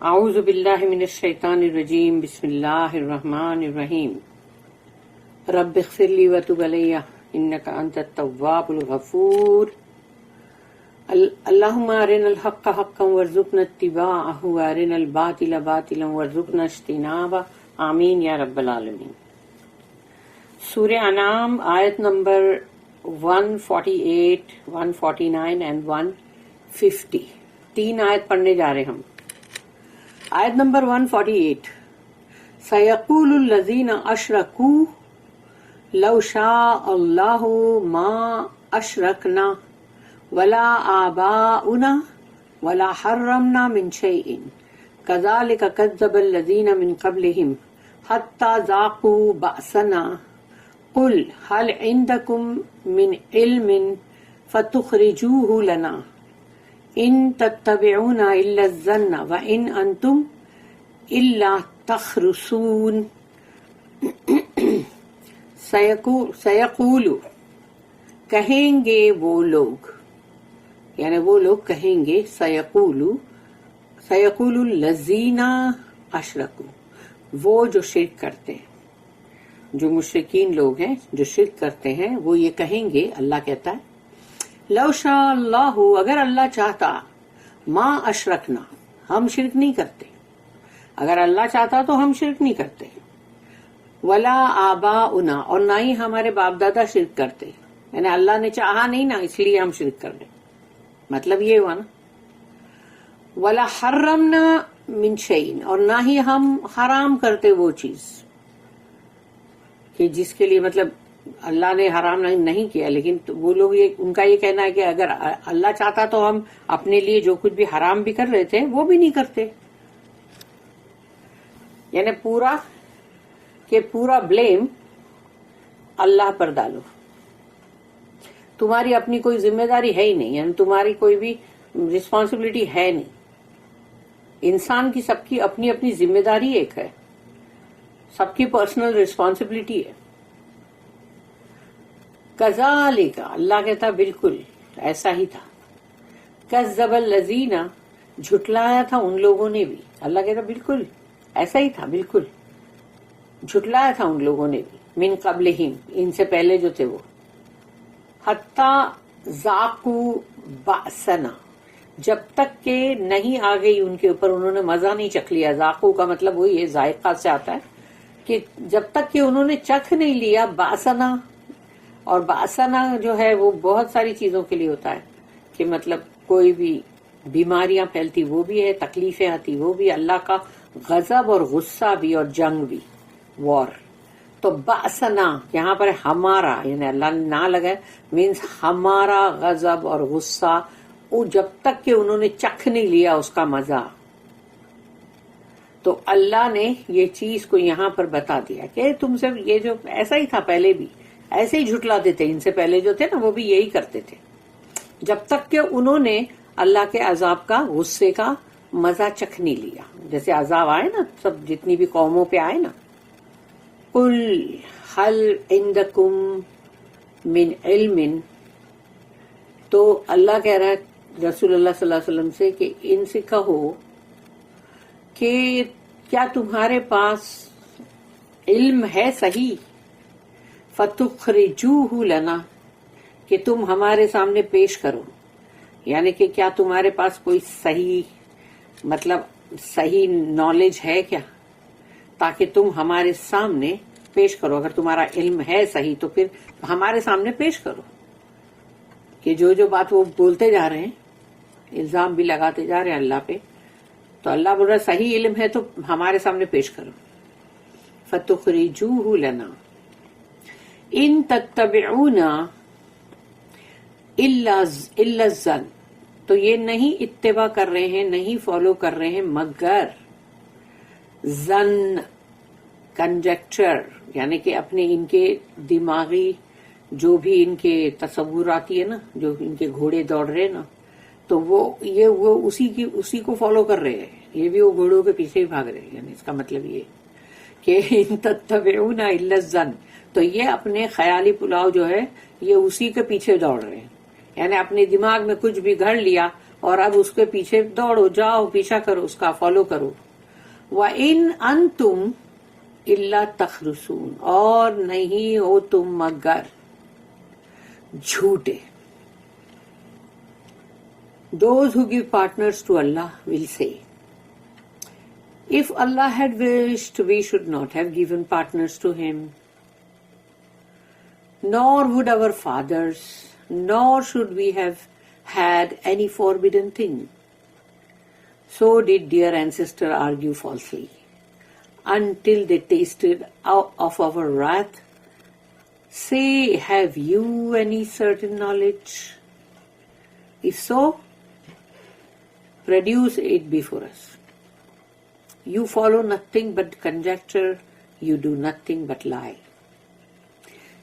اعوذ باللہ من الشیطان الرجیم بسم اللہ الرحمن الرحیم رب اغفر لی وتب علی انک انت التواب الغفور اللہم ارنا الحق حقا وارزقنا اتباعہ وارنا الباطل باطلا وارزقنا اجتنابہ آمین یا رب العالمین۔ سورہ انعام آیت نمبر 148, 149 and 150، تین آیت پڑھنے جا رہے ہم۔ آیت نمبر 148، سَيَقُولُ الَّذِينَ أَشْرَكُوا لَوْ شَاءَ اللَّهُ مَا أَشْرَكْنَا وَلَا آبَاؤُنَا وَلَا حَرَّمْنَا مِنْ شَيْءٍ كَذَلِكَ كَذَّبَ الَّذِينَ مِنْ قَبْلِهِمْ حَتَّى ذَاقُوا بَأْسَنَا قُلْ هَلْ عِنْدَكُمْ مِنْ عِلْمٍ فَتُخْرِجُوهُ لَنَا ان تتبعون الا الظن وان انتم الا تخرصون۔ سیقول کہیں گے وہ لوگ، یعنی وہ لوگ کہیں گے، سیقول الذین اشرکوا، وہ جو شرک کرتے ہیں، جو مشرکین لوگ ہیں جو شرک کرتے ہیں، وہ یہ کہیں گے، اللہ کہتا ہے لو شاء اللہ، اگر اللہ چاہتا، ما اشرکنا، ہم شرک نہیں کرتے، اگر اللہ چاہتا تو ہم شرک نہیں کرتے، ولا آباؤنا، اور نہ ہی ہمارے باپ دادا شرک کرتے، یعنی اللہ نے چاہا نہیں نا، اس لیے ہم شرک کر رہے، مطلب یہ ہوا نا۔ ولا حرمنا من شیء، اور نہ ہی ہم حرام کرتے وہ چیز کہ جس کے لیے مطلب اللہ نے حرام نہیں کیا، لیکن وہ لوگ ان کا یہ کہنا ہے کہ اگر اللہ چاہتا تو ہم اپنے لیے جو کچھ بھی حرام بھی کر رہے تھے وہ بھی نہیں کرتے، یعنی پورا بلیم اللہ پر ڈالو، تمہاری اپنی کوئی ذمہ داری ہے ہی نہیں، یعنی تمہاری کوئی بھی رسپانسبلٹی ہے نہیں۔ انسان کی سب کی اپنی اپنی ذمہ داری ایک ہے، سب کی پرسنل رسپانسبلٹی ہے۔ کذالک، اللہ کہتا بالکل ایسا ہی تھا، کذب الذین، جھٹلایا تھا ان لوگوں نے بھی، اللہ کہتا بالکل ایسا ہی تھا، بالکل جھٹلایا تھا ان لوگوں نے بھی، من قبلہم، ان سے پہلے جو تھے وہ، حتی ذاقوا بأسنا، جب تک کہ نہیں آ گئی ان کے اوپر، انہوں نے مزہ نہیں چکھ لیا، ذاقوا کا مطلب وہی ہے، ذائقہ سے آتا ہے، کہ جب تک کہ انہوں نے چکھ نہیں لیا بأسنا، اور بأسنا جو ہے وہ بہت ساری چیزوں کے لیے ہوتا ہے، کہ مطلب کوئی بھی بیماریاں پھیلتی وہ بھی ہے، تکلیفیں آتی وہ بھی، اللہ کا غضب اور غصہ بھی، اور جنگ بھی، وار۔ تو بأسنا یہاں پر ہمارا، یعنی اللہ نے نہ لگائے، مینس ہمارا غضب اور غصہ، وہ جب تک کہ انہوں نے چکھ نہیں لیا اس کا مزہ، تو اللہ نے یہ چیز کو یہاں پر بتا دیا کہ تم سے یہ جو ایسا ہی تھا، پہلے بھی ایسے ہی جھٹلاتے تھے، ان سے پہلے جو تھے نا وہ بھی یہی کرتے تھے، جب تک کہ انہوں نے اللہ کے عذاب کا، غصے کا مزہ چکھ نہیں لیا۔ جیسے عذاب آئے نا، سب جتنی بھی قوموں پہ آئے نا، قل هل عندکم من علم، تو اللہ کہہ رہا ہے رسول اللہ صلی اللہ علیہ وسلم سے کہ ان سے کہو کہ کیا تمہارے پاس علم ہے صحیح، فَتُخْرِجُوهُ لَنَا، کہ تم ہمارے سامنے پیش کرو، یعنی کہ کیا تمہارے پاس کوئی صحیح مطلب صحیح نالج ہے کیا، تاکہ تم ہمارے سامنے پیش کرو، اگر تمہارا علم ہے صحیح تو پھر ہمارے سامنے پیش کرو، کہ جو بات وہ بولتے جا رہے ہیں، الزام بھی لگاتے جا رہے ہیں اللہ پہ، تو اللہ بول رہا صحیح علم ہے تو ہمارے سامنے پیش کرو۔ فَتُخْرِجُوهُ لَنَا ان تتبعون الا الظن، تو یہ نہیں اتباع کر رہے ہیں، نہیں فالو کر رہے ہیں مگر ظن، کنجیکچر، یعنی کہ اپنے ان کے دماغی جو بھی ان کے تصوراتی ہے نا، جو ان کے گھوڑے دوڑ رہے نا، تو وہ اسی کو فالو کر رہے ہیں، یہ بھی وہ گھوڑوں کے پیچھے ہی بھاگ رہے ہیں، یعنی اس کا مطلب یہ کہ ان تتبعون الا الظن، تو یہ اپنے خیالی پلاؤ جو ہے یہ اسی کے پیچھے دوڑ رہے ہیں، یعنی اپنے دماغ میں کچھ بھی گھڑ لیا اور اب اس کے پیچھے دوڑو، جاؤ، پیچھا کرو، اس کا فالو کرو. وَإِنْ أَنْتُمْ إِلَّا تَخْرُصُونَ، اور نہیں ہو تم مگر جھوٹے. Those who give partners to Allah will say, if Allah had wished, we should not have given partners to Him. Nor would our fathers, nor should we have had any forbidden thing. So did dear ancestor argue falsely, until they tasted of our wrath. Say, have you any certain knowledge? If so, produce it before us. You follow nothing but conjecture, you do nothing but lie.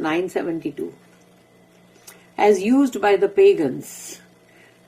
972. As used by the pagans,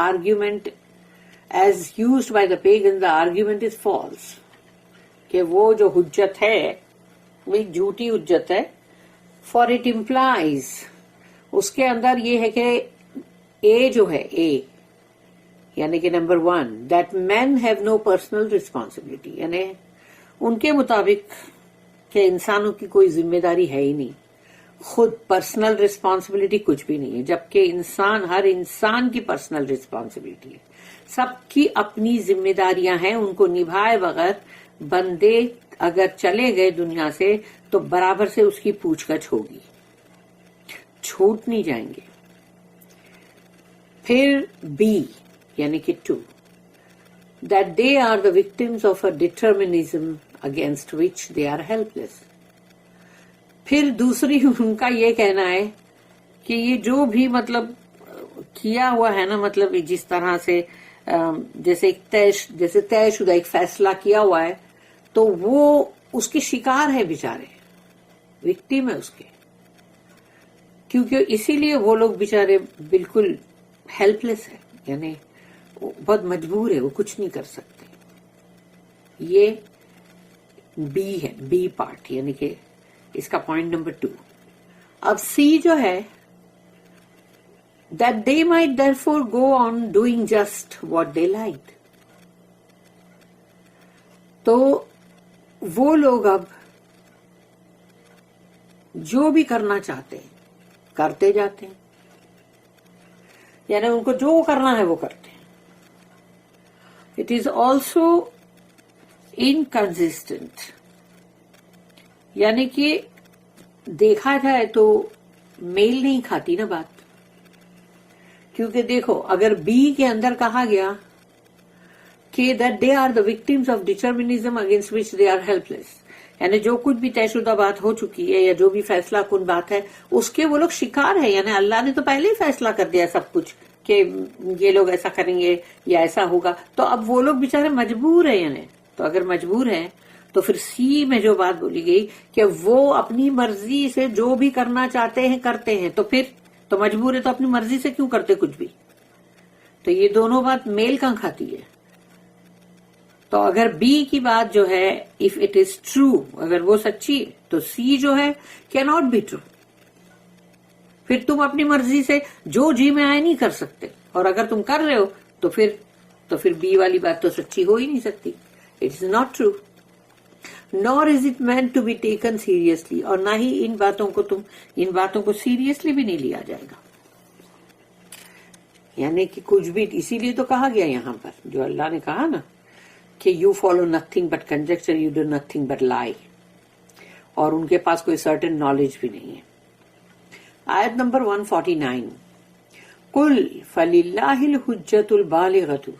argument as used by the pagan, the argument is false. کہ وہ جو حجت ہے وہ جھوٹی حجت ہے. For it employees, اس کے اندر یہ ہے کہ اے جو ہے اے یعنی کہ number 1 that man have no personal responsibility, یعنی ان کے مطابق کہ انسانوں کی کوئی ذمہ داری ہے ہی نہیں، خود پرسنل ریسپانسبلٹی کچھ بھی نہیں ہے، جبکہ ہر انسان کی پرسنل ریسپانسبلٹی ہے. سب کی اپنی ذمہ داریاں ہیں، ان کو نبھائے بغیر بندے اگر چلے گئے دنیا سے تو برابر سے اس کی پوچھ گچھ ہوگی، چھوٹ نہیں جائیں گے. پھر بی یعنی کہ 2 that they are the victims of a determinism against which they are helpless. پھر دوسری ان کا یہ کہنا ہے کہ یہ جو بھی مطلب کیا ہوا ہے نا، مطلب جس طرح سے جیسے طے شدہ ایک فیصلہ کیا ہوا ہے تو وہ اس کے شکار ہے، بیچارے وکٹم ہے اس کے، کیونکہ اسی لیے وہ لوگ بیچارے بالکل ہیلپ لیس ہے، یعنی بہت مجبور ہے، وہ کچھ نہیں کر سکتے. یہ بی ہے، بی پارٹ یعنی کہ اس کا پوائنٹ نمبر 2. اب سی جو ہے that they might therefore go on doing just what they liked. تو وہ لوگ اب جو بھی کرنا چاہتے ہیں کرتے جاتے ہیں، یعنی ان کو جو کرنا ہے وہ کرتے ہیں. It is also inconsistent، یعنی کہ دیکھا جائے تو میل نہیں کھاتی نا بات. کیونکہ دیکھو اگر بی کے اندر کہا گیا کہ that they are the victims of determinism against which they are helpless، یعنی جو کچھ بھی طے شدہ بات ہو چکی ہے یا جو بھی فیصلہ کن بات ہے اس کے وہ لوگ شکار ہیں، یعنی اللہ نے تو پہلے ہی فیصلہ کر دیا سب کچھ کہ یہ لوگ ایسا کریں گے یا ایسا ہوگا، تو اب وہ لوگ بیچارے مجبور ہیں. یعنی تو اگر مجبور ہیں تو پھر سی میں جو بات بولی گئی کہ وہ اپنی مرضی سے جو بھی کرنا چاہتے ہیں کرتے ہیں، تو پھر تو مجبور ہے تو اپنی مرضی سے کیوں کرتے کچھ بھی. تو یہ دونوں بات میل کہاں کھاتی ہے. تو اگر بی کی بات جو ہے اف اٹ از ٹرو، اگر وہ سچی ہے تو سی جو ہے کی ناٹ بی ٹرو. پھر تم اپنی مرضی سے جو جی میں آئے نہیں کر سکتے، اور اگر تم کر رہے ہو تو پھر بی والی بات تو سچی ہو ہی نہیں سکتی. It is not true nor is it meant to be taken seriously، اور نہ ہی ان باتوں کو سیریسلی بھی نہیں لیا جائے گا. یعنی کہ کچھ بھی، اسی لیے تو کہا گیا یہاں پر جو اللہ نے کہا نا کہ you follow nothing but conjecture, you do nothing but لائی، اور ان کے پاس کوئی سرٹن نالج بھی نہیں ہے. آیت نمبر 149 قل فللہ الحجۃ البالغۃ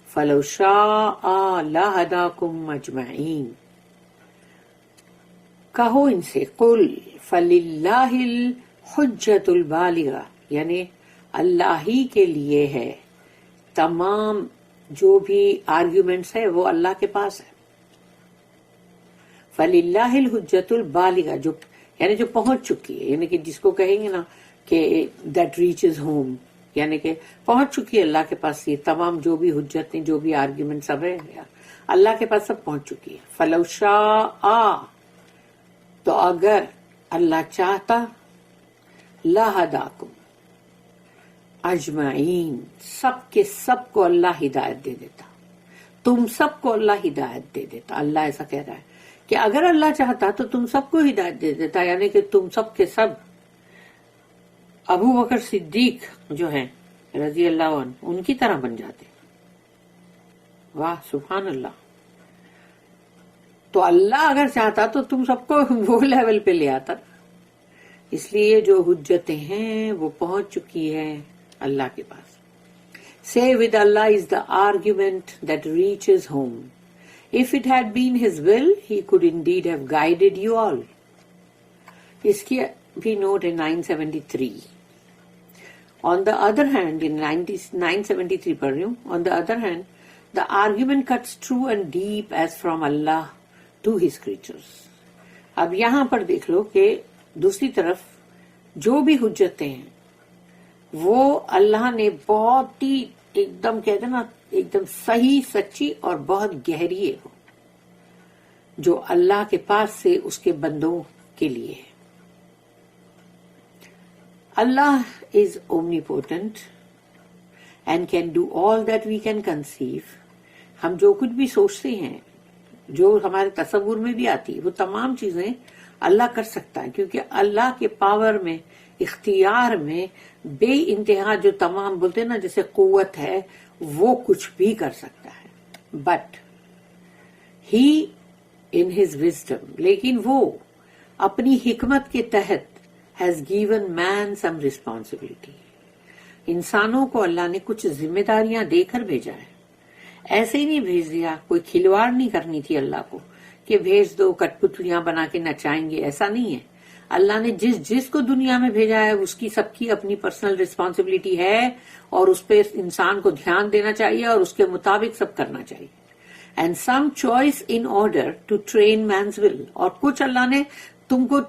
فلو شاء لہداکم اجمعین. کہو ان سے قل فللہ الحجۃ البالغہ، یعنی اللہ ہی کے لیے ہے تمام جو بھی آرگیومنٹس ہے وہ اللہ کے پاس ہے. فللہ الحجۃ البالغہ، یعنی جو پہنچ چکی ہے، یعنی کہ جس کو کہیں گے نا کہ دیٹ ریچز ہوم، یعنی کہ پہنچ چکی ہے اللہ کے پاس یہ تمام جو بھی حجتیں جو بھی آرگیومنٹ سب ہے اللہ کے پاس سب پہنچ چکی ہے. فلو شاء، تو اگر اللہ چاہتا، لہداکم اجمعین، سب کے سب کو اللہ ہدایت دے دیتا، تم سب کو اللہ ہدایت دے دیتا. اللہ ایسا کہہ رہا ہے کہ اگر اللہ چاہتا تو تم سب کو ہدایت دے دیتا، یعنی کہ تم سب کے سب ابو بکر صدیق جو ہیں رضی اللہ عنہ ان کی طرح بن جاتے. واہ سبحان اللہ. تو اللہ اگر چاہتا تو تم سب کو وہ لیول پہ لے آتا. اس لیے جو حجتیں ہیں وہ پہنچ چکی ہے اللہ کے پاس. Say with Allah is the argument that reaches home. If it had been His will, He could indeed have guided you all. اس کی بھی نوٹ ہے 973. On the other hand, in 973 پڑھ رہی ہوں. On the other hand, the argument cuts true and deep as from Allah to His creatures. اب یہاں پر دیکھ لو کہ دوسری طرف جو بھی حجتیں ہیں وہ اللہ نے بہت ہی ایک دم کہتے ہیں نا ایک دم صحیح سچی اور بہت گہری ہے وہ جو اللہ کے پاس سے اس کے بندوں کے لیے ہے. اللہ is omnipotent and can do all that we can conceive. ہم جو کچھ بھی سوچتے ہیں جو ہمارے تصور میں بھی آتی ہے وہ تمام چیزیں اللہ کر سکتا ہے کیونکہ اللہ کے پاور میں اختیار میں بے انتہا جو تمام بولتے ہیں نا جیسے قوت ہے وہ کچھ بھی کر سکتا ہے. But he in his wisdom, لیکن وہ اپنی حکمت کے تحت has given man some responsibility. انسانوں کو اللہ نے کچھ ذمہ داریاں دے کر بھیجا ہے. ایسے ہی نہیں بھیج دیا، کوئی کھلواڑ نہیں کرنی تھی اللہ کو کہ بھیج دو کٹ پتلیاں بنا کے نچائیں گے، ایسا نہیں ہے. اللہ نے جس کو دنیا میں بھیجا ہے اس کی سب کی اپنی پرسنل ریسپانسبلٹی ہے اور اس پہ انسان کو دھیان دینا چاہیے اور اس کے مطابق سب کرنا چاہیے. And some choice in order to train means will, اور کچھ اللہ نے تم کو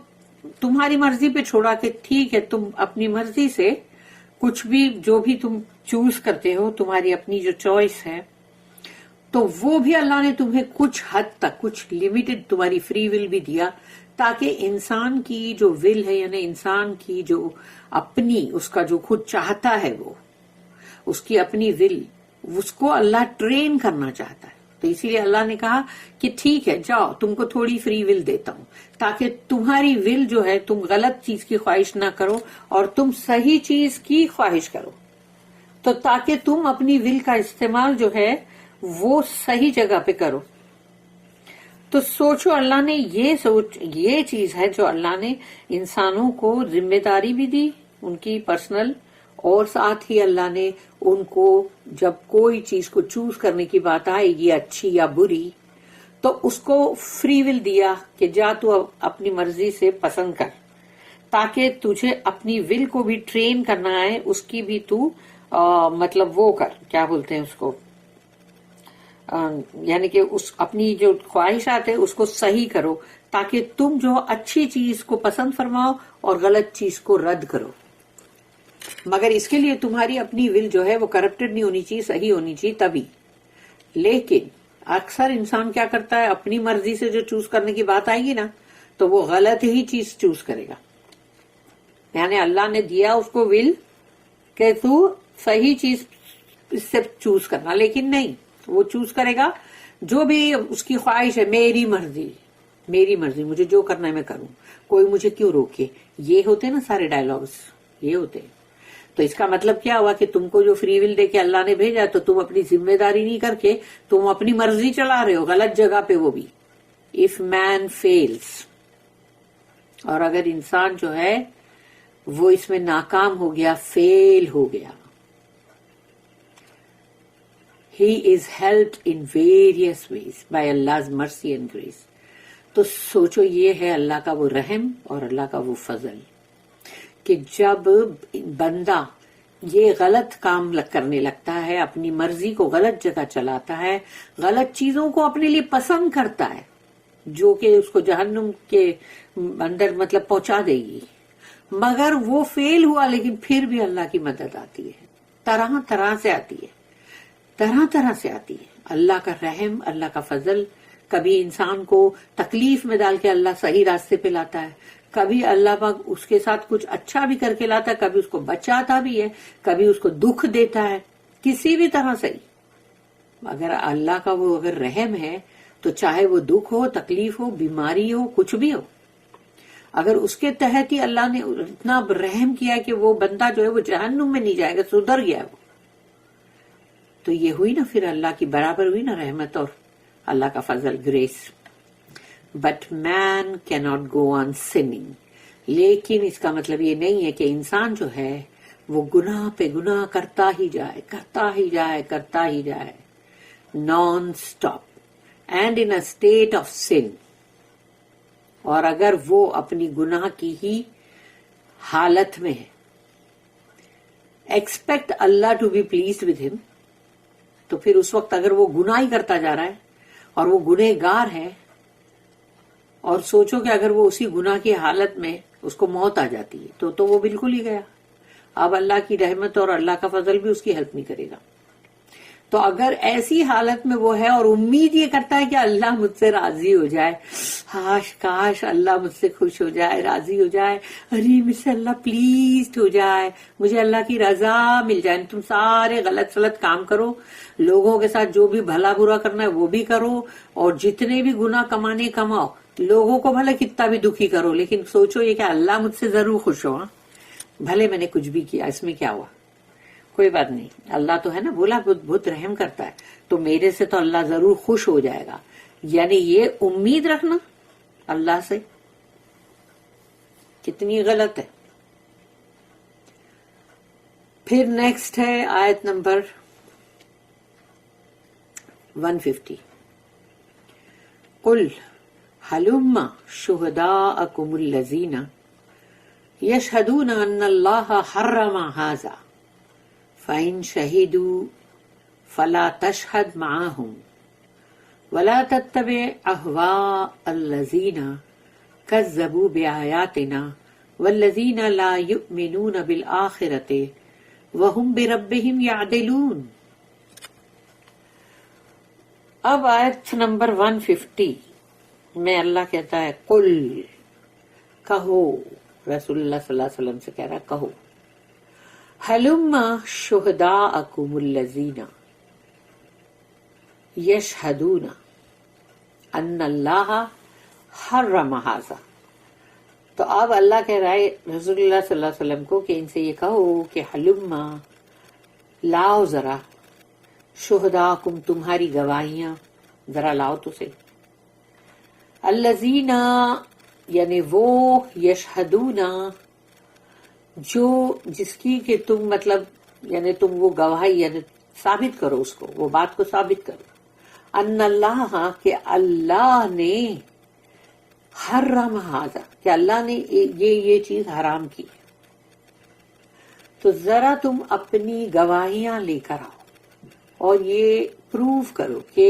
تمہاری مرضی پہ چھوڑا کہ ٹھیک ہے تم اپنی مرضی سے کچھ بھی جو بھی تم چوز کرتے ہو تمہاری اپنی جو چوائس ہے تو وہ بھی اللہ نے تمہیں کچھ حد تک کچھ لمیٹڈ تمہاری فری ول بھی دیا تاکہ انسان کی جو ول ہے یعنی انسان کی جو اپنی اس کا جو خود چاہتا ہے وہ اس کی اپنی ول اس کو اللہ ٹرین کرنا چاہتا ہے. تو اسی لیے اللہ نے کہا کہ ٹھیک ہے جاؤ تم کو تھوڑی فری ول دیتا ہوں تاکہ تمہاری ول جو ہے تم غلط چیز کی خواہش نہ کرو اور تم صحیح چیز کی خواہش کرو، تو تاکہ تم اپنی ول کا استعمال جو ہے وہ صحیح جگہ پہ کرو. تو سوچو اللہ نے یہ چیز ہے جو اللہ نے انسانوں کو ذمہ داری بھی دی ان کی پرسنل، اور ساتھ ہی اللہ نے ان کو جب کوئی چیز کو چوز کرنے کی بات آئے گی اچھی یا بری تو اس کو فری ول دیا کہ جا تو اپنی مرضی سے پسند کر تاکہ تجھے اپنی ول کو بھی ٹرین کرنا ہے اس کی بھی تو مطلب وہ کر کیا بولتے ہیں اس کو یعنی کہ اس اپنی جو خواہشات ہے اس کو صحیح کرو تاکہ تم جو اچھی چیز کو پسند فرماؤ اور غلط چیز کو رد کرو. مگر اس کے لیے تمہاری اپنی ول جو ہے وہ کرپٹڈ نہیں ہونی چاہیے، صحیح ہونی چاہیے تبھی. لیکن اکثر انسان کیا کرتا ہے اپنی مرضی سے جو چوز کرنے کی بات آئے گی نا تو وہ غلط ہی چیز چوز کرے گا. یعنی اللہ نے دیا اس کو ول کہ تو صحیح چیز اس سے چوز کرنا، لیکن نہیں وہ چوز کرے گا جو بھی اس کی خواہش ہے. میری مرضی مجھے جو کرنا ہے میں کروں، کوئی مجھے کیوں روکے. یہ ہوتے نا سارے ڈائلاگز یہ ہوتے. تو اس کا مطلب کیا ہوا کہ تم کو جو فری ول دے کے اللہ نے بھیجا تو تم اپنی ذمہ داری نہیں کر کے تم اپنی مرضی چلا رہے ہو غلط جگہ پہ وہ بھی. اف مین فیلز، اور اگر انسان جو ہے وہ اس میں ناکام ہو گیا فیل ہو گیا، he is helped in various ways by Allah's mercy and grace. تو سوچو یہ ہے اللہ کا وہ رحم اور اللہ کا وہ فضل کہ جب بندہ یہ غلط کام کرنے لگتا ہے اپنی مرضی کو غلط جگہ چلاتا ہے غلط چیزوں کو اپنے لیے پسند کرتا ہے جو کہ اس کو جہنم کے اندر مطلب پہنچا دے گی، مگر وہ فیل ہوا لیکن پھر بھی اللہ کی مدد آتی ہے، طرح طرح سے آتی ہے. اللہ کا رحم، اللہ کا فضل، کبھی انسان کو تکلیف میں ڈال کے اللہ صحیح راستے پہ لاتا ہے، کبھی اللہ پاک اس کے ساتھ کچھ اچھا بھی کر کے لاتا ہے، کبھی اس کو بچاتا بھی ہے، کبھی اس کو دکھ دیتا ہے، کسی بھی طرح سے ہی۔ اگر اللہ کا وہ اگر رحم ہے تو چاہے وہ دکھ ہو، تکلیف ہو، بیماری ہو، کچھ بھی ہو، اگر اس کے تحت ہی اللہ نے اتنا رحم کیا کہ وہ بندہ جو ہے وہ جہنم میں نہیں جائے گا، سدھر گیا وہ، تو یہ ہوئی نا پھر اللہ کی برابر ہوئی نا رحمت اور اللہ کا فضل، گریس۔ بٹ مین کی ناٹ گو آن سننگ، لیکن اس کا مطلب یہ نہیں ہے کہ انسان جو ہے وہ گناہ پہ گناہ کرتا ہی جائے، کرتا ہی جائے، کرتا ہی جائے، nonstop and in a state of sin. اور اگر وہ اپنی گناہ کی ہی حالت میں ہے، ایکسپیکٹ اللہ ٹو بی پلیزڈ ود ہم، تو پھر اس وقت اگر وہ گناہ ہی کرتا جا رہا ہے اور وہ گنہگار ہے، اور سوچو کہ اگر وہ اسی گناہ کی حالت میں اس کو موت آ جاتی ہے تو وہ بالکل ہی گیا، اب اللہ کی رحمت اور اللہ کا فضل بھی اس کی ہیلپ نہیں کرے گا۔ تو اگر ایسی حالت میں وہ ہے اور امید یہ کرتا ہے کہ اللہ مجھ سے راضی ہو جائے، کاش اللہ مجھ سے خوش ہو جائے، راضی ہو جائے، ارے مجھ سے اللہ پلیزڈ ہو جائے، مجھے اللہ کی رضا مل جائے، تم سارے غلط سلط کام کرو، لوگوں کے ساتھ جو بھی بھلا برا کرنا ہے وہ بھی کرو، اور جتنے بھی گناہ کمانے کماؤ، لوگوں کو بھلے کتنا بھی دکھی کرو، لیکن سوچو یہ کہ اللہ مجھ سے ضرور خوش ہو، بھلے میں نے کچھ بھی کیا، اس میں کیا ہوا، کوئی بات نہیں، اللہ تو ہے نا، بولا بہت رحم کرتا ہے، تو میرے سے تو اللہ ضرور خوش ہو جائے گا، یعنی یہ امید رکھنا اللہ سے کتنی غلط ہے۔ پھر نیکسٹ ہے آیت نمبر 150، قل ہلم شہداءکم الذین یشہدون ان اللہ حرم ھذا فَإِن شَهِدُوا فَلَا تَشْهَدْ مَعَهُمْ وَلَا تَتَّبِعْ أَهْوَاءَ الَّذِينَ كَذَّبُوا بِآيَاتِنَا وَالَّذِينَ لَا يُؤْمِنُونَ بِالْآخِرَةِ وَهُمْ بِرَبِّهِمْ يَعْدِلُونَ۔ اب آیت نمبر 150 میں اللہ کہتا ہے قل، کہو، رسول اللہ صلی اللہ علیہ وسلم سے کہہ رہا ہے کہو، ہلم شہداءکم الذین یشہدون ان اللہ حرم ھذا۔ تو اب اللہ کہہ رہا ہے رسول اللہ صلی اللہ علیہ وسلم کو کہ ان سے یہ کہو کہ ہلم، لاؤ ذرا، شہداءکم، تمہاری گواہیاں ذرا لاؤ تو سے، الذین یعنی وہ، یشہدون جو، جس کی کہ تم مطلب یعنی تم وہ گواہی یعنی ثابت کرو، اس کو، وہ بات کو ثابت کرو، ان اللہ، کہ اللہ نے، حرم ھذا، کہ اللہ نے یہ چیز حرام کی، تو ذرا تم اپنی گواہیاں لے کر آؤ اور یہ پروف کرو کہ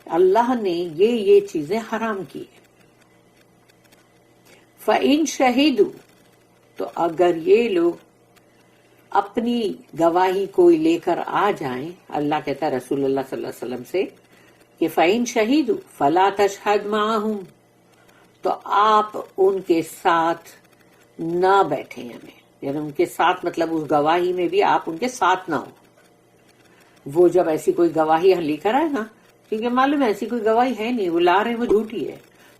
اللہ نے یہ چیزیں حرام کی۔ فَإِن شَهِدُوا، تو اگر یہ لوگ اپنی گواہی کوئی لے کر آ جائیں، اللہ کہتا ہے رسول اللہ صلی اللہ علیہ وسلم سے کہ فَإِن شَهِدُوا فَلَا تَشْهَدْ مَعَهُمْ، تو آپ ان کے ساتھ نہ بیٹھیں، یعنی ان کے ساتھ مطلب اس گواہی میں بھی آپ ان کے ساتھ نہ ہو۔ وہ جب ایسی کوئی گواہی لے کر آئے نا، کیونکہ معلوم ہے ایسی کوئی گواہی ہے نہیں، وہ لا رہے ہیں وہ جھوٹی ہے،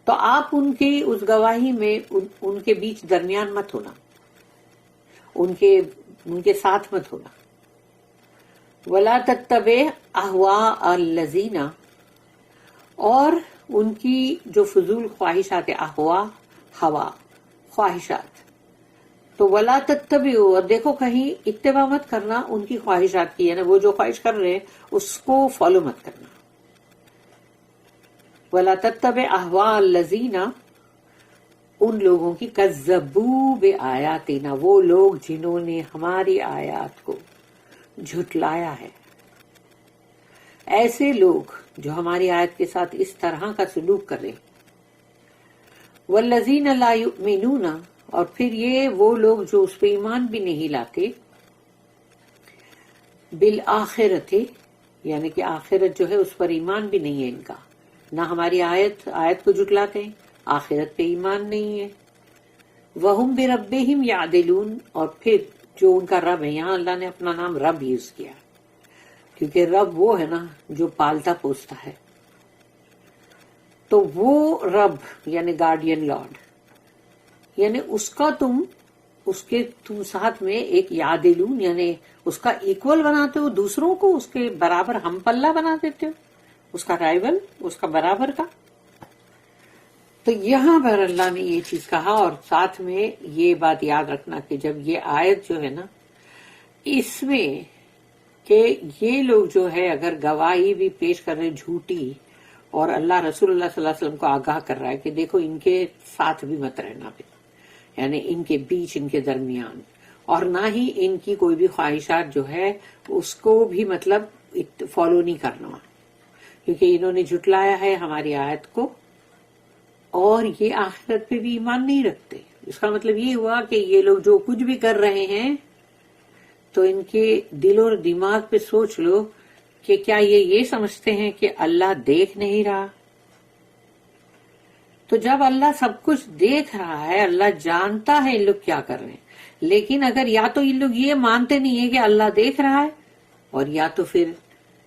تو آپ ان کی اس گواہی میں ان کے بیچ درمیان مت ہونا، ان کے ساتھ مت ہونا۔ وَلَا تَتَّبِعْ أَهْوَاءَ الَّذِينَ، اور ان کی جو فضول خواہشات، احوا، ہوا، خواہشات، تو وَلَا تَتَّبِعُوا، اور دیکھو کہیں اتباع مت کرنا ان کی خواہشات کی، یعنی وہ جو خواہش کر رہے ہیں اس کو فالو مت کرنا۔ وَلَا تَتَّبِعْ أَهْوَاءَ الَّذِينَ، ان لوگوں کی، کذبوا بآیاتنا، وہ لوگ جنہوں نے ہماری آیات کو جھٹلایا ہے، ایسے لوگ جو ہماری آیت کے ساتھ اس طرح کا سلوک کر رہے ہیں۔ والذین لا یؤمنون، اور پھر یہ وہ لوگ جو اس پہ ایمان بھی نہیں لاتے، بالآخرت، یعنی کہ آخرت جو ہے اس پر ایمان بھی نہیں ہے ان کا، نہ ہماری آیت کو جھٹلاتے ہیں، آخرت پہ ایمان نہیں ہے۔ وَهُمْ بِرَبِّهِمْ يَعْدِلُونَ، اور پھر جو ان کا رب ہے، یہاں اللہ نے اپنا نام رب یوز کیا کیونکہ رب وہ ہے نا جو پالتا پوستا ہے، تو وہ رب یعنی گارڈین لارڈ، یعنی اس کا تم ساتھ میں ایک یعدلون یعنی اس کا ایکول بناتے ہو، دوسروں کو اس کے برابر ہم پلہ بنا دیتے ہو، اس کا رائیول، اس کا برابر کا۔ تو یہاں پر اللہ نے یہ چیز کہا، اور ساتھ میں یہ بات یاد رکھنا کہ جب یہ آیت جو ہے نا اس میں کہ یہ لوگ جو ہے اگر گواہی بھی پیش کر رہے جھوٹی، اور اللہ رسول اللہ صلی اللہ علیہ وسلم کو آگاہ کر رہا ہے کہ دیکھو ان کے ساتھ بھی مت رہنا بھی، یعنی ان کے بیچ، ان کے درمیان، اور نہ ہی ان کی کوئی بھی خواہشات جو ہے اس کو بھی مطلب فالو نہیں کرنا، کیونکہ انہوں نے جھٹلایا ہے ہماری آیت کو اور یہ آخرت پہ بھی ایمان نہیں رکھتے۔ اس کا مطلب یہ ہوا کہ یہ لوگ جو کچھ بھی کر رہے ہیں تو ان کے دل اور دماغ پہ سوچ لو کہ کیا یہ سمجھتے ہیں کہ اللہ دیکھ نہیں رہا؟ تو جب اللہ سب کچھ دیکھ رہا ہے، اللہ جانتا ہے ان لوگ کیا کر رہے ہیں، لیکن اگر یا تو ان لوگ یہ مانتے نہیں ہیں کہ اللہ دیکھ رہا ہے، اور یا تو پھر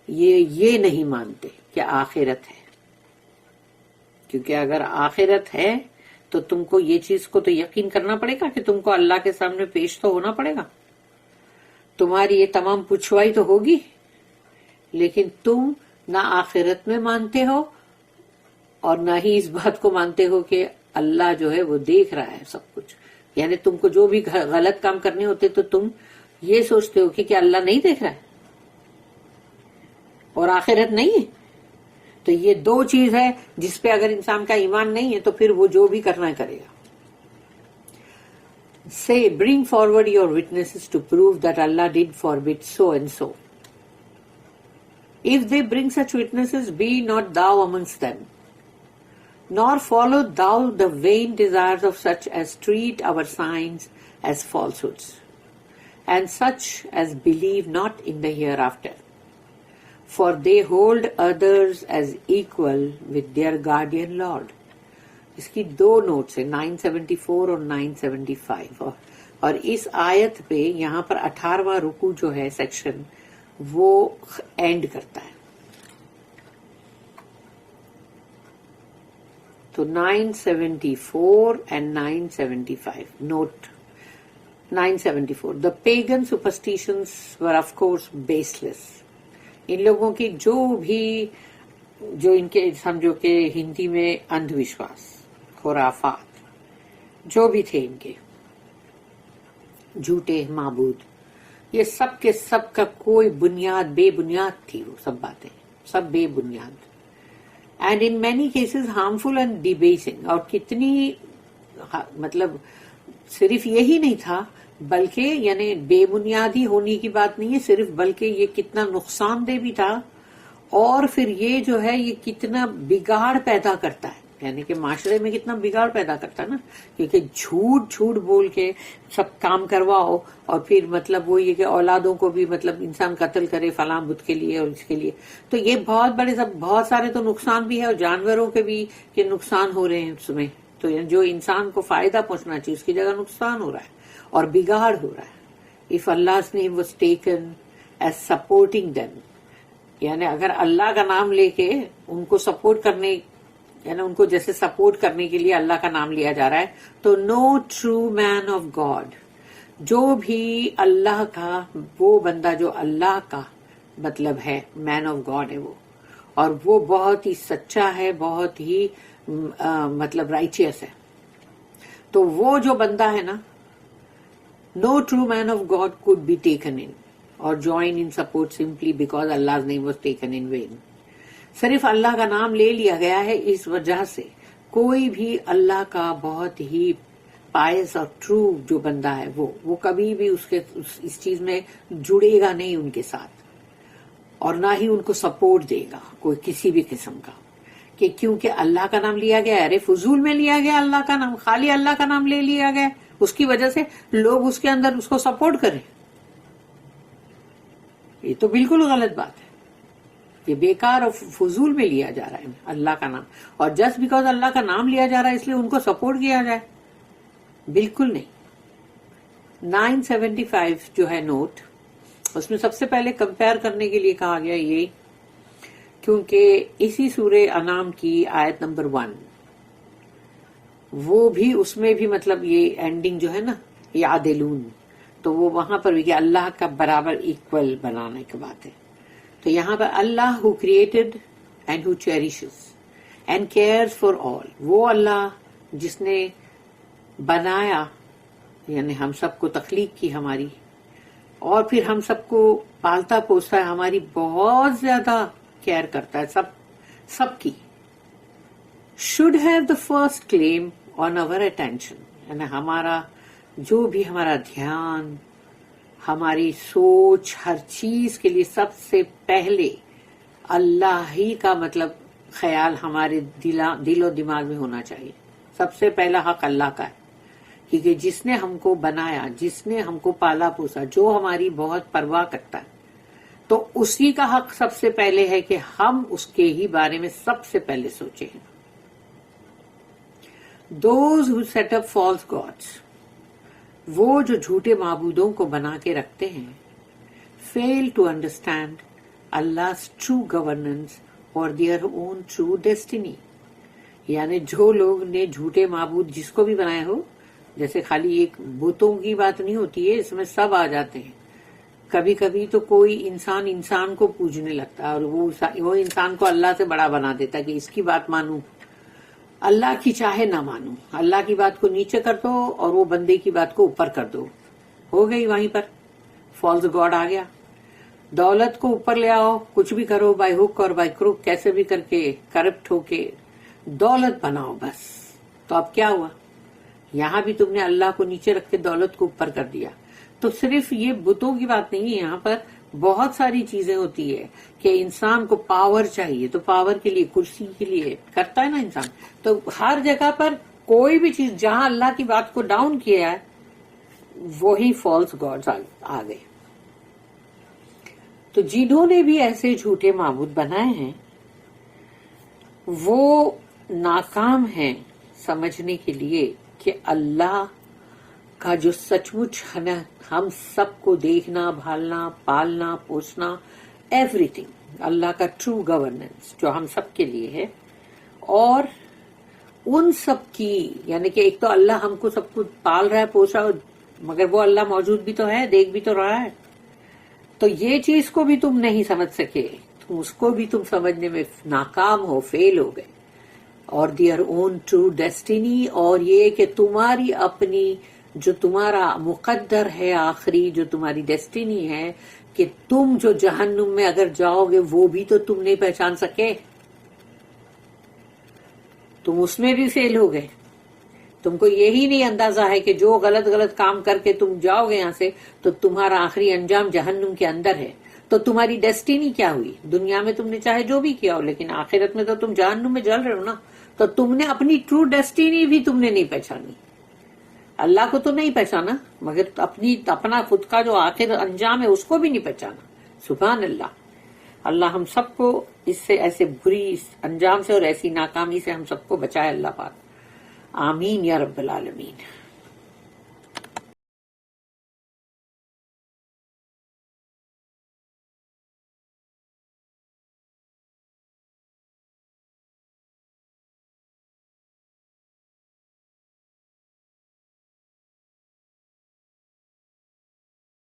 یہ نہیں مانتے کہ آخرت ہے، کیونکہ اگر آخرت ہے تو تم کو یہ چیز کو تو یقین کرنا پڑے گا کہ تم کو اللہ کے سامنے پیش تو ہونا پڑے گا، تمہاری یہ تمام پوچھوائی تو ہوگی، لیکن تم نہ آخرت میں مانتے ہو اور نہ ہی اس بات کو مانتے ہو کہ اللہ جو ہے وہ دیکھ رہا ہے سب کچھ، یعنی تم کو جو بھی غلط کام کرنے ہوتے تو تم یہ سوچتے ہو کہ اللہ نہیں دیکھ رہا ہے اور آخرت نہیں ہے۔ تو یہ دو چیز ہے جس پہ اگر انسان کا ایمان نہیں ہے تو پھر وہ جو بھی کرنا کرے گا۔ Say, bring forward your witnesses to prove that Allah did forbid so and so. If they bring such witnesses, be not thou amongst them, nor follow thou the vain desires of such as treat our signs as falsehoods, and such as believe not in the hereafter. For they hold others as equal with their guardian Lord. اس کی دو notice ہیں 974 اور 975، اور اس آیت پہ یہاں پر 18واں رکوع جو ہے سیکشن وہ اینڈ کرتا ہے۔ تو 974 and 975 note 974 The pagan superstitions were of course baseless. ان لوگوں کی جو ان کے سمجھو کہ ہندی میں اندھ وشواس، خرافات جو بھی تھے ان کے جھوٹے معبود، یہ سب کے سب کا کوئی بنیاد، بے بنیاد تھی، وہ سب باتیں سب بے بنیاد، and in many cases harmful and debasing, اور کتنی مطلب صرف یہی نہیں تھا بلکہ یعنی بے بنیادی ہونے کی بات نہیں ہے صرف، بلکہ یہ کتنا نقصان دہ بھی تھا، اور پھر یہ جو ہے یہ کتنا بگاڑ پیدا کرتا ہے، یعنی کہ معاشرے میں کتنا بگاڑ پیدا کرتا ہے نا، کیونکہ جھوٹ بول کے سب کام کرواؤ، اور پھر مطلب وہ یہ کہ اولادوں کو بھی مطلب انسان قتل کرے فلاں بدھ کے لیے اور اس کے لیے، تو یہ بہت سارے تو نقصان بھی ہے، اور جانوروں کے بھی کہ نقصان ہو رہے ہیں اس میں، تو جو انسان کو فائدہ پہنچنا چاہیے اس کی جگہ نقصان ہو رہا ہے اور بگاڑ ہو رہا ہے۔ If Allah's name was taken as supporting them، یعنی اگر اللہ کا نام لے کے ان کو سپورٹ کرنے، یعنی ان کو جیسے سپورٹ کرنے کے لیے اللہ کا نام لیا جا رہا ہے، تو نو ٹرو مین آف گاڈ، جو بھی اللہ کا وہ بندہ جو اللہ کا مطلب ہے مین آف گاڈ ہے وہ، اور وہ بہت ہی سچا ہے، بہت ہی مطلب رائچیس ہے، تو وہ جو بندہ ہے نا، no true man of God could be taken in or join in support simply because Allah's name was taken in vain. صرف اللہ کا نام لے لیا گیا ہے، اس وجہ سے کوئی بھی اللہ کا بہت ہی پائس اور ٹرو جو بندہ ہے وہ کبھی بھی اس چیز میں جڑے گا نہیں ان کے ساتھ، اور نہ ہی ان کو سپورٹ دے گا کوئی کسی بھی قسم کا، کہ کیونکہ اللہ کا نام لیا گیا، ارے فضول میں لیا گیا اللہ کا نام، خالی اللہ کا نام لے لیا گیا، اس کی وجہ سے لوگ اس کے اندر اس کو سپورٹ کریں، یہ تو بالکل غلط بات ہے۔ یہ بیکار اور فضول میں لیا جا رہا ہے اللہ کا نام، اور جسٹ بیکاز اللہ کا نام لیا جا رہا ہے اس لیے ان کو سپورٹ کیا جائے، بالکل نہیں۔ 975 جو ہے نوٹ، اس میں سب سے پہلے کمپیئر کرنے کے لیے کہا گیا یہ، کیونکہ اسی سورہ انعام کی آیت نمبر 1 وہ بھی، اس میں بھی مطلب یہ اینڈنگ جو ہے نا یعدلون، تو وہ وہاں پر بھی کہ اللہ کا برابر ایکول بنانے کی بات ہے۔ تو یہاں پر اللہ who created and who cherishes and cares for all، وہ اللہ جس نے بنایا، یعنی ہم سب کو تخلیق کی ہماری، اور پھر ہم سب کو پالتا پوستا ہے، ہماری بہت زیادہ کیئر کرتا ہے سب کی، should have the first claim on our attention، یعنی ہمارا جو بھی ہمارا دھیان، ہماری سوچ، ہر چیز کے لیے سب سے پہلے اللہ ہی کا مطلب خیال ہمارے دل و دماغ میں ہونا چاہیے۔ سب سے پہلا حق اللہ کا ہے، کیونکہ جس نے ہم کو بنایا، جس نے ہم کو پالا پوسا، جو ہماری بہت پرواہ کرتا ہے، تو اسی کا حق سب سے پہلے ہے کہ ہم اس کے ہی بارے میں سب سے پہلے سوچیں۔ Those who set up false gods، وہ جو جھوٹے معبودوں کو بنا کے رکھتے ہیں، fail to understand Allah's true governance or their own true destiny، یعنی جو لوگ نے جھوٹے معبود جس کو بھی بنائے ہو، جیسے خالی ایک بتوں کی بات نہیں ہوتی ہے، اس میں سب آ جاتے ہیں۔ کبھی کبھی تو کوئی انسان کو پوجنے لگتا ہے، اور وہ انسان کو اللہ سے بڑا بنا دیتا ہے کہ اس کی بات مانوں، اللہ کی چاہے نہ مانوں، اللہ کی بات کو نیچے کر دو اور وہ بندے کی بات کو اوپر کر دو، ہو گئی وہیں پر فالس گاڈ آ گیا۔ دولت کو اوپر لے آؤ، کچھ بھی کرو، بائی ہک اور بائی کروک، کیسے بھی کر کے کرپٹ ہو کے دولت بناؤ بس۔ تو اب کیا ہوا؟ یہاں بھی تم نے اللہ کو نیچے رکھ کے دولت کو اوپر کر دیا۔ تو صرف یہ بتوں کی بات نہیں ہے، یہاں پر بہت ساری چیزیں ہوتی ہے کہ انسان کو پاور چاہیے، تو پاور کے لیے، کرسی کے لیے کرتا ہے نا انسان، تو ہر جگہ پر کوئی بھی چیز جہاں اللہ کی بات کو ڈاؤن کیا ہے وہی فالس گاڈز آ گئے۔ تو جنہوں نے بھی ایسے جھوٹے معبود بنائے ہیں وہ ناکام ہیں سمجھنے کے لیے کہ اللہ کا جو سچ مچ ہم سب کو دیکھنا، بھالنا، پالنا، پوسنا، ایوری تھنگ، اللہ کا ٹرو گورننس جو ہم سب کے لیے ہے، اور ان سب کی، یعنی کہ ایک تو اللہ ہم کو سب کو پال رہا ہے، پوسا، مگر وہ اللہ موجود بھی تو ہے، دیکھ بھی تو رہا ہے، تو یہ چیز کو بھی تم نہیں سمجھ سکے، تم اس کو بھی تم سمجھنے میں ناکام ہو، فیل ہو گئے، اور دیئر اون ٹرو ڈیسٹینی، اور یہ کہ تمہاری اپنی جو تمہارا مقدر ہے آخری، جو تمہاری ڈیسٹینی ہے کہ تم جو جہنم میں اگر جاؤ گے وہ بھی تو تم نہیں پہچان سکے، تم اس میں بھی فیل ہو گئے۔ تم کو یہی نہیں اندازہ ہے کہ جو غلط کام کر کے تم جاؤ گے یہاں سے تو تمہارا آخری انجام جہنم کے اندر ہے، تو تمہاری ڈیسٹینی کیا ہوئی؟ دنیا میں تم نے چاہے جو بھی کیا ہو، لیکن آخرت میں تو تم جہنم میں جل رہے ہو نا، تو تم نے اپنی ٹرو ڈیسٹینی بھی تم نے نہیں پہچانی، اللہ کو تو نہیں پہچانا، مگر اپنا خود کا جو آخر انجام ہے اس کو بھی نہیں پہچانا۔ سبحان اللہ، اللہ ہم سب کو اس سے، ایسے بری انجام سے اور ایسی ناکامی سے ہم سب کو بچائے اللہ پاک، آمین یا رب العالمین۔